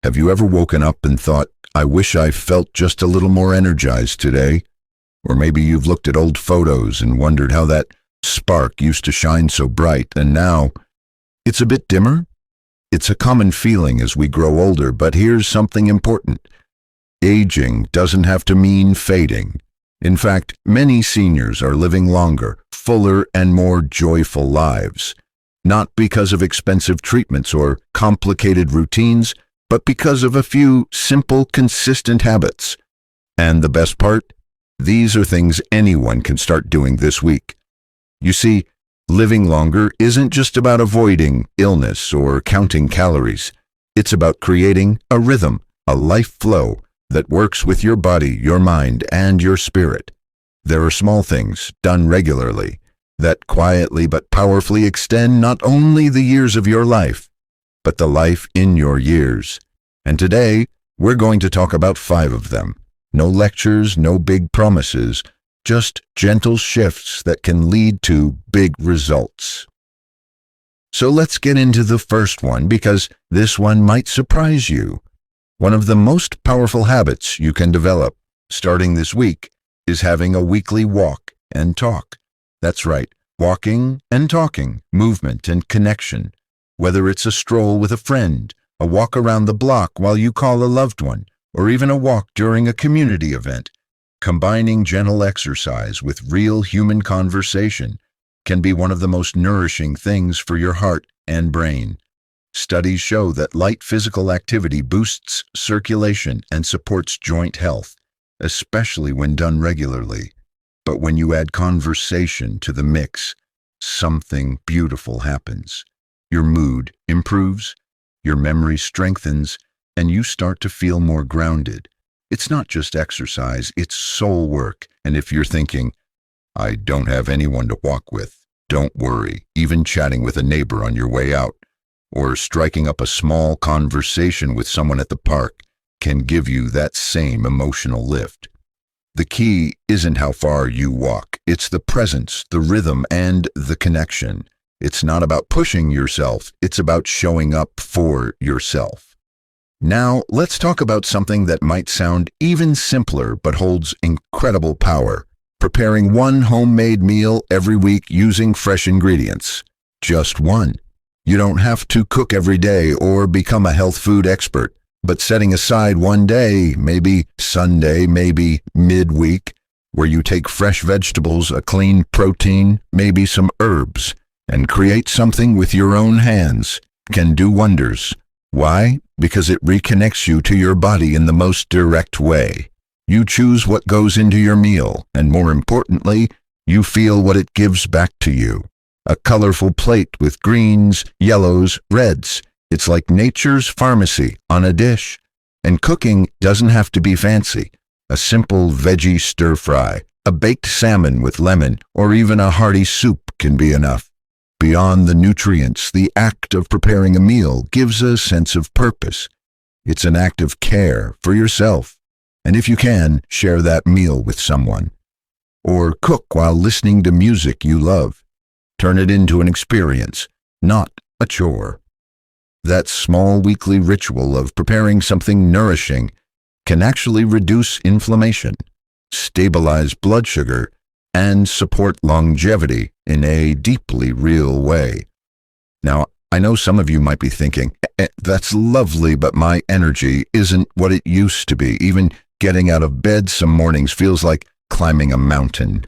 Have you ever woken up and thought, I wish I felt just a little more energized today? Or maybe you've looked at old photos and wondered how that spark used to shine so bright, and now it's a bit dimmer? It's a common feeling as we grow older, but here's something important. Aging doesn't have to mean fading. In fact, many seniors are living longer, fuller, and more joyful lives. Not because of expensive treatments or complicated routines, but because of a few simple, consistent habits. And the best part? These are things anyone can start doing this week. You see, living longer isn't just about avoiding illness or counting calories. It's about creating a rhythm, a life flow that works with your body, your mind, and your spirit. There are small things done regularly that quietly but powerfully extend not only the years of your life, but the life in your years. And today, we're going to talk about 5 of them. No lectures, no big promises, just gentle shifts that can lead to big results. So let's get into the first one, because this one might surprise you. One of the most powerful habits you can develop, starting this week, is having a weekly walk and talk. That's right, walking and talking, movement and connection. Whether it's a stroll with a friend, a walk around the block while you call a loved one, or even a walk during a community event, combining gentle exercise with real human conversation can be one of the most nourishing things for your heart and brain. Studies show that light physical activity boosts circulation and supports joint health, especially when done regularly. But when you add conversation to the mix, something beautiful happens. Your mood improves, your memory strengthens, and you start to feel more grounded. It's not just exercise, it's soul work. And if you're thinking, I don't have anyone to walk with, don't worry. Even chatting with a neighbor on your way out, or striking up a small conversation with someone at the park, can give you that same emotional lift. The key isn't how far you walk, it's the presence, the rhythm, and the connection. It's not about pushing yourself, it's about showing up for yourself. Now, let's talk about something that might sound even simpler but holds incredible power. Preparing one homemade meal every week using fresh ingredients. Just one. You don't have to cook every day or become a health food expert, but setting aside one day, maybe Sunday, maybe midweek, where you take fresh vegetables, a clean protein, maybe some herbs, and create something with your own hands, can do wonders. Why? Because it reconnects you to your body in the most direct way. You choose what goes into your meal, and more importantly, you feel what it gives back to you. A colorful plate with greens, yellows, reds. It's like nature's pharmacy on a dish. And cooking doesn't have to be fancy. A simple veggie stir-fry, a baked salmon with lemon, or even a hearty soup can be enough. Beyond the nutrients, the act of preparing a meal gives a sense of purpose. It's an act of care for yourself. And if you can, share that meal with someone. Or cook while listening to music you love. Turn it into an experience, not a chore. That small weekly ritual of preparing something nourishing can actually reduce inflammation, stabilize blood sugar, and support longevity in a deeply real way. Now, I know some of you might be thinking, that's lovely, but my energy isn't what it used to be. Even getting out of bed some mornings feels like climbing a mountain.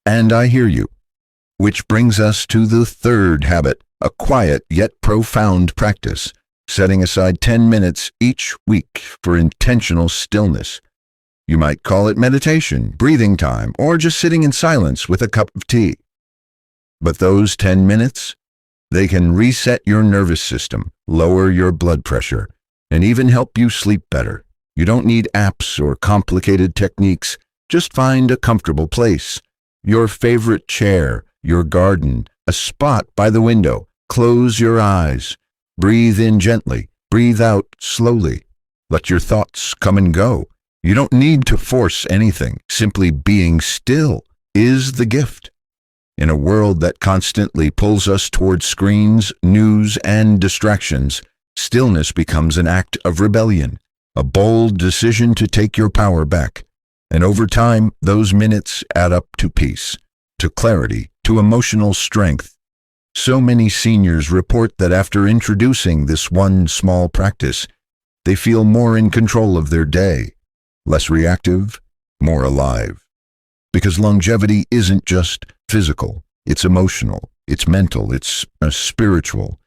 And I hear you. Which brings us to the third habit, a quiet yet profound practice, setting aside 10 minutes each week for intentional stillness. You might call it meditation, breathing time, or just sitting in silence with a cup of tea. But those 10 minutes, they can reset your nervous system, lower your blood pressure, and even help you sleep better. You don't need apps or complicated techniques. Just find a comfortable place. Your favorite chair, your garden, a spot by the window. Close your eyes. Breathe in gently. Breathe out slowly. Let your thoughts come and go. You don't need to force anything. Simply being still is the gift. In a world that constantly pulls us towards screens, news, and distractions, stillness becomes an act of rebellion, a bold decision to take your power back. And over time, those minutes add up to peace, to clarity, to emotional strength. So many seniors report that after introducing this one small practice, they feel more in control of their day, less reactive, more alive. Because longevity isn't just physical, it's emotional, it's mental, it's spiritual.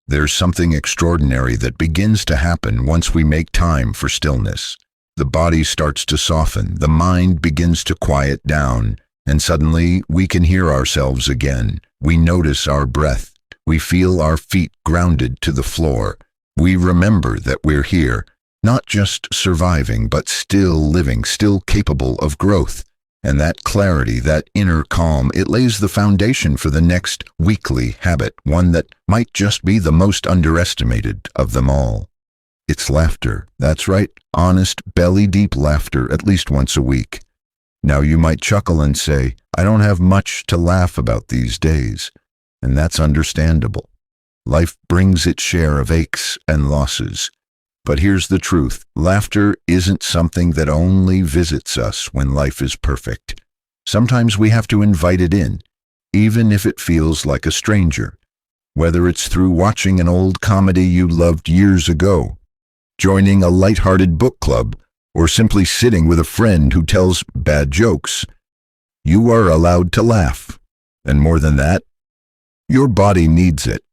There's something extraordinary that begins to happen once we make time for stillness. The body starts to soften, the mind begins to quiet down, and suddenly we can hear ourselves again. We notice our breath. We feel our feet grounded to the floor. We remember that we're here, not just surviving, but still living, still capable of growth. And that clarity, that inner calm, it lays the foundation for the next weekly habit, one that might just be the most underestimated of them all. It's laughter. That's right, honest, belly-deep laughter at least once a week. Now you might chuckle and say, I don't have much to laugh about these days. And that's understandable. Life brings its share of aches and losses. But here's the truth. Laughter isn't something that only visits us when life is perfect. Sometimes we have to invite it in, even if it feels like a stranger. Whether it's through watching an old comedy you loved years ago, joining a light-hearted book club, or simply sitting with a friend who tells bad jokes, you are allowed to laugh. And more than that, your body needs it.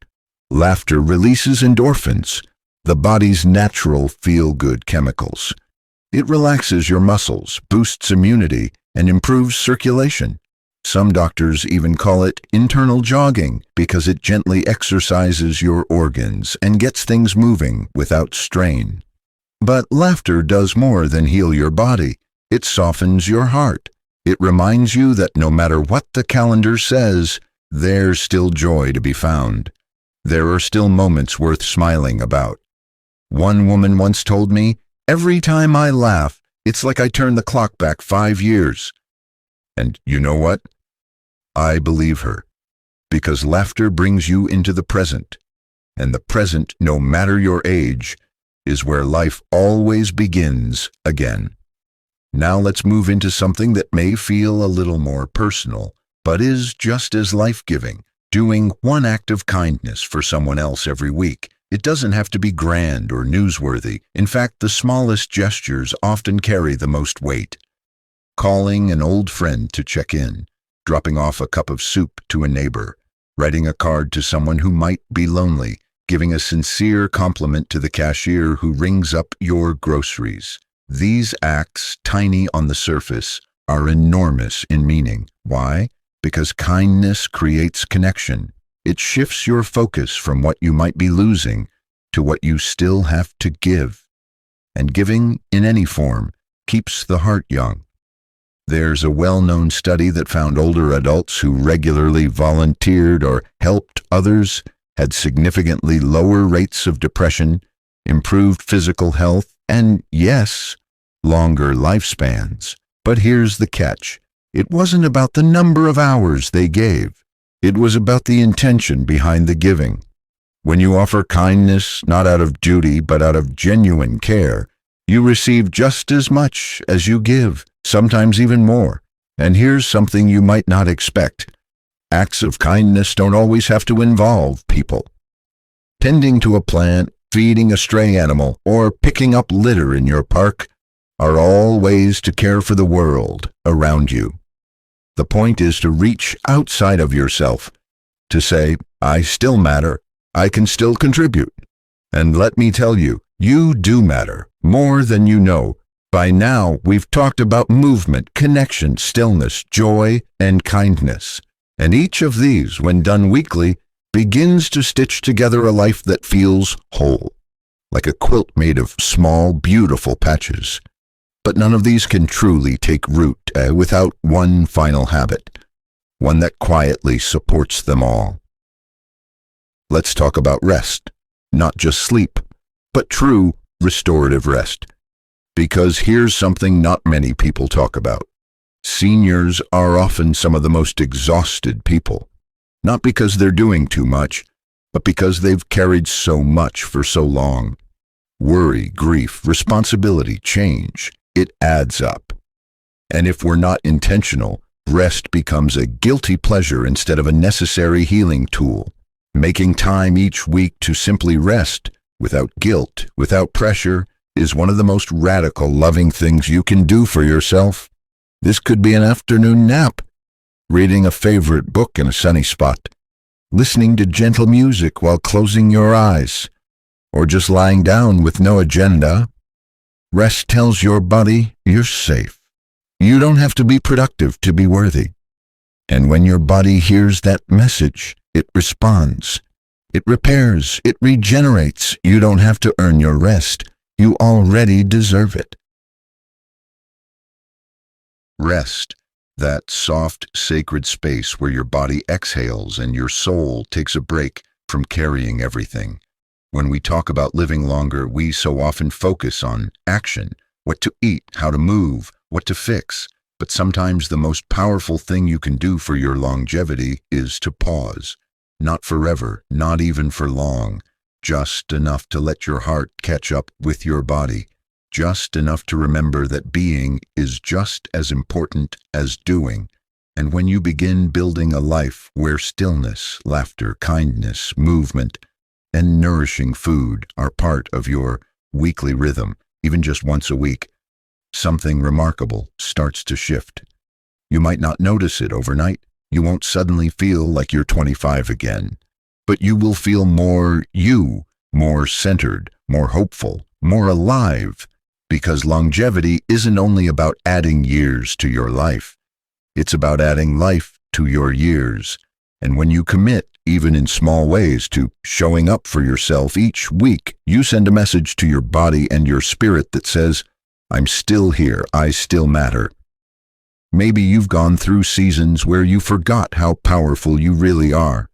Laughter releases endorphins, the body's natural feel-good chemicals. It relaxes your muscles, boosts immunity, and improves circulation. Some doctors even call it internal jogging because it gently exercises your organs and gets things moving without strain. But laughter does more than heal your body. It softens your heart. It reminds you that no matter what the calendar says, there's still joy to be found. There are still moments worth smiling about. One woman once told me, every time I laugh, it's like I turn the clock back 5 years. And you know what? I believe her. Because laughter brings you into the present. And the present, no matter your age, is where life always begins again. Now let's move into something that may feel a little more personal, but is just as life-giving. Doing one act of kindness for someone else every week. It doesn't have to be grand or newsworthy. In fact, the smallest gestures often carry the most weight. Calling an old friend to check in, dropping off a cup of soup to a neighbor, writing a card to someone who might be lonely, giving a sincere compliment to the cashier who rings up your groceries. These acts, tiny on the surface, are enormous in meaning. Why? Because kindness creates connection. It shifts your focus from what you might be losing to what you still have to give. And giving, in any form, keeps the heart young. There's a well-known study that found older adults who regularly volunteered or helped others had significantly lower rates of depression, improved physical health, and, yes, longer lifespans. But here's the catch. It wasn't about the number of hours they gave. It was about the intention behind the giving. When you offer kindness, not out of duty, but out of genuine care, you receive just as much as you give, sometimes even more. And here's something you might not expect. Acts of kindness don't always have to involve people. Tending to a plant, feeding a stray animal, or picking up litter in your park are all ways to care for the world around you. The point is to reach outside of yourself, to say, I still matter, I can still contribute. And let me tell you, you do matter, more than you know. By now, we've talked about movement, connection, stillness, joy, and kindness. And each of these, when done weekly, begins to stitch together a life that feels whole, like a quilt made of small, beautiful patches. But none of these can truly take root without one final habit, one that quietly supports them all. Let's talk about rest, not just sleep, but true, restorative rest. Because here's something not many people talk about. Seniors are often some of the most exhausted people. Not because they're doing too much, but because they've carried so much for so long. Worry, grief, responsibility, change, it adds up. And if we're not intentional, rest becomes a guilty pleasure instead of a necessary healing tool. Making time each week to simply rest, without guilt, without pressure, is one of the most radical, loving things you can do for yourself. This could be an afternoon nap, reading a favorite book in a sunny spot, listening to gentle music while closing your eyes, or just lying down with no agenda. Rest tells your body you're safe. You don't have to be productive to be worthy. And when your body hears that message, it responds. It repairs. It regenerates. You don't have to earn your rest. You already deserve it. Rest, that soft, sacred space where your body exhales and your soul takes a break from carrying everything. When we talk about living longer, we so often focus on action, what to eat, how to move, what to fix. But sometimes the most powerful thing you can do for your longevity is to pause. Not forever, not even for long, just enough to let your heart catch up with your body. Just enough to remember that being is just as important as doing. And when you begin building a life where stillness, laughter, kindness, movement, and nourishing food are part of your weekly rhythm, even just once a week, something remarkable starts to shift. You might not notice it overnight. You won't suddenly feel like you're 25 again. But you will feel more you, more centered, more hopeful, more alive. Because longevity isn't only about adding years to your life. It's about adding life to your years. And when you commit, even in small ways, to showing up for yourself each week, you send a message to your body and your spirit that says, I'm still here, I still matter. Maybe you've gone through seasons where you forgot how powerful you really are.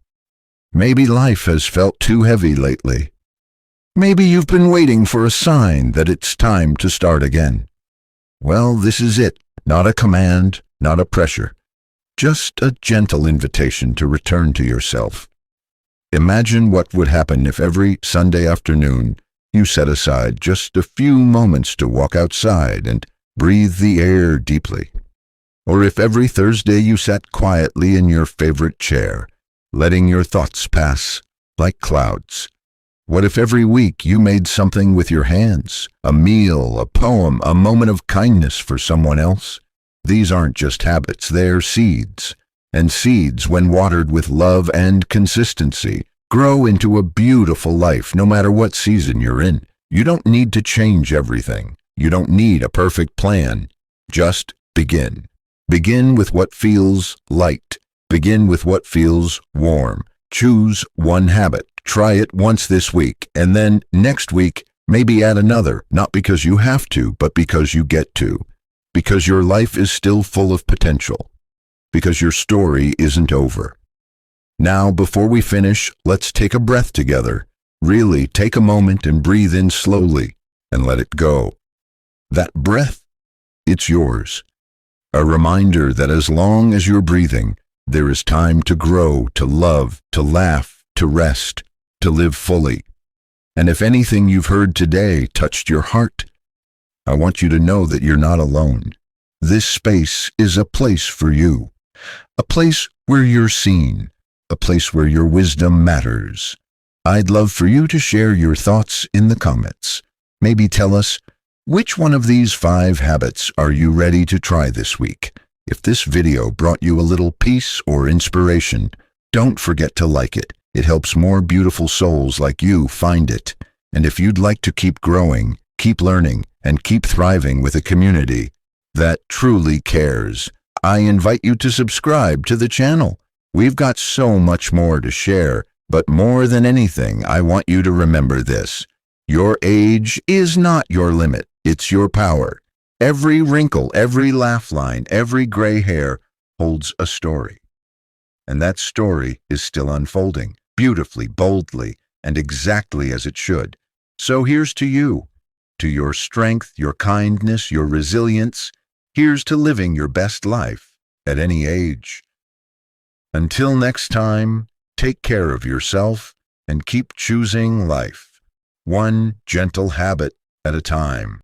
Maybe life has felt too heavy lately. Maybe you've been waiting for a sign that it's time to start again. Well, this is it. Not a command, not a pressure. Just a gentle invitation to return to yourself. Imagine what would happen if every Sunday afternoon you set aside just a few moments to walk outside and breathe the air deeply. Or if every Thursday you sat quietly in your favorite chair, letting your thoughts pass like clouds. What if every week you made something with your hands, a meal, a poem, a moment of kindness for someone else? These aren't just habits, they're seeds. And seeds, when watered with love and consistency, grow into a beautiful life no matter what season you're in. You don't need to change everything. You don't need a perfect plan. Just begin. Begin with what feels light. Begin with what feels warm. Choose one habit. Try it once this week, and then next week, maybe add another, not because you have to, but because you get to. Because your life is still full of potential. Because your story isn't over. Now, before we finish, let's take a breath together. Really, take a moment and breathe in slowly, and let it go. That breath, it's yours. A reminder that as long as you're breathing, there is time to grow, to love, to laugh, to rest, to live fully. And if anything you've heard today touched your heart, I want you to know that you're not alone. This space is a place for you. A place where you're seen. A place where your wisdom matters. I'd love for you to share your thoughts in the comments. Maybe tell us, which one of these 5 habits are you ready to try this week? If this video brought you a little peace or inspiration, don't forget to like it. It helps more beautiful souls like you find it. And if you'd like to keep growing, keep learning, and keep thriving with a community that truly cares, I invite you to subscribe to the channel. We've got so much more to share, but more than anything, I want you to remember this. Your age is not your limit, it's your power. Every wrinkle, every laugh line, every gray hair holds a story. And that story is still unfolding, beautifully, boldly, and exactly as it should. So here's to you. to your strength, your kindness, your resilience. Here's to living your best life at any age. Until next time, take care of yourself and keep choosing life, one gentle habit at a time.